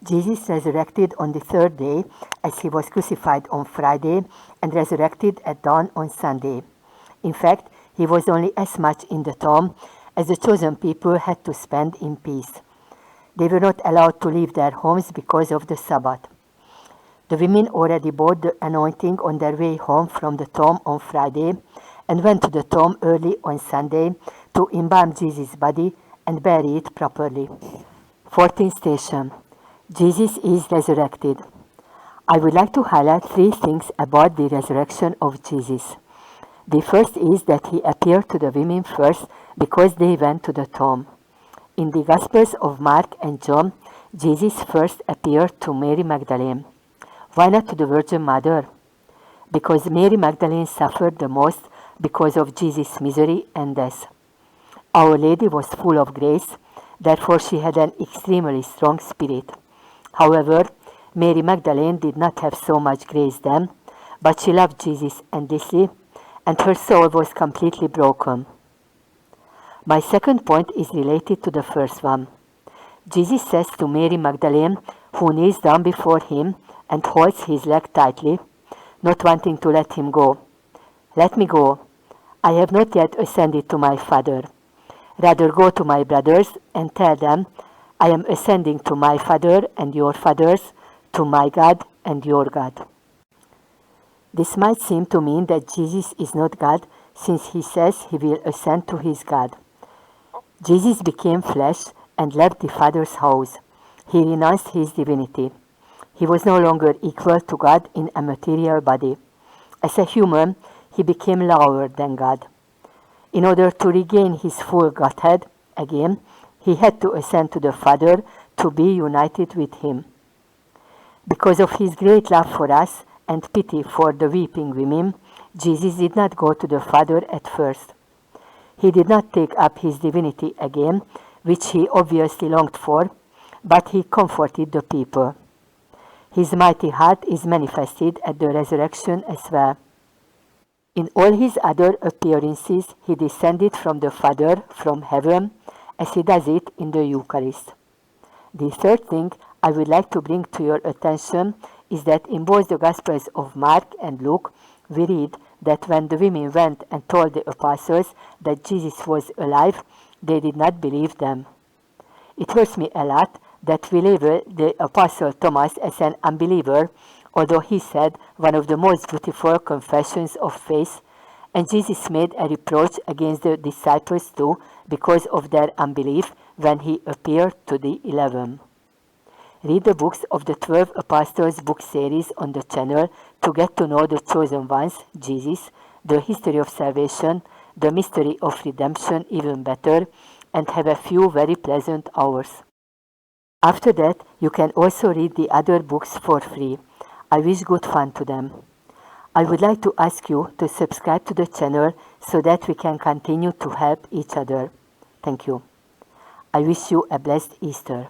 Jesus resurrected on the third day, as he was crucified on Friday and resurrected at dawn on Sunday. In fact, he was only as much in the tomb as the chosen people had to spend in peace. They were not allowed to leave their homes because of the Sabbath. The women already bought the anointing on their way home from the tomb on Friday and went to the tomb early on Sunday to embalm Jesus' body and bury it properly. 14th station. Jesus is resurrected. I would like to highlight three things about the resurrection of Jesus. The first is that he appeared to the women first because they went to the tomb. In the Gospels of Mark and John, Jesus first appeared to Mary Magdalene. Why not to the Virgin Mother? Because Mary Magdalene suffered the most because of Jesus' misery and death. Our Lady was full of grace, therefore she had an extremely strong spirit. However, Mary Magdalene did not have so much grace then, but she loved Jesus endlessly, and her soul was completely broken. My second point is related to the first one. Jesus says to Mary Magdalene, who kneels down before him and holds his leg tightly, not wanting to let him go, "Let me go. I have not yet ascended to my Father. Rather go to my brothers and tell them, I am ascending to my Father and your fathers, to my God and your God." This might seem to mean that Jesus is not God, since he says he will ascend to his God. Jesus became flesh and left the Father's house. He renounced his divinity. He was no longer equal to God in a material body. As a human, he became lower than God. In order to regain his full Godhead again, he had to ascend to the Father to be united with him. Because of his great love for us and pity for the weeping women, Jesus did not go to the Father at first. He did not take up his divinity again, which he obviously longed for, but he comforted the people. His mighty heart is manifested at the resurrection as well. In all his other appearances, he descended from the Father, from heaven, as he does it in the Eucharist. The third thing I would like to bring to your attention is that in both the Gospels of Mark and Luke, we read that when the women went and told the apostles that Jesus was alive, they did not believe them. It hurts me a lot that we label the apostle Thomas as an unbeliever, although he said one of the most beautiful confessions of faith, and Jesus made a reproach against the disciples too because of their unbelief when he appeared to the 11. Read the books of the 12 Apostles book series on the channel to get to know the chosen ones, Jesus, the history of salvation, the mystery of redemption even better, and have a few very pleasant hours. After that, you can also read the other books for free. I wish good fun to them. I would like to ask you to subscribe to the channel so that we can continue to help each other. Thank you. I wish you a blessed Easter.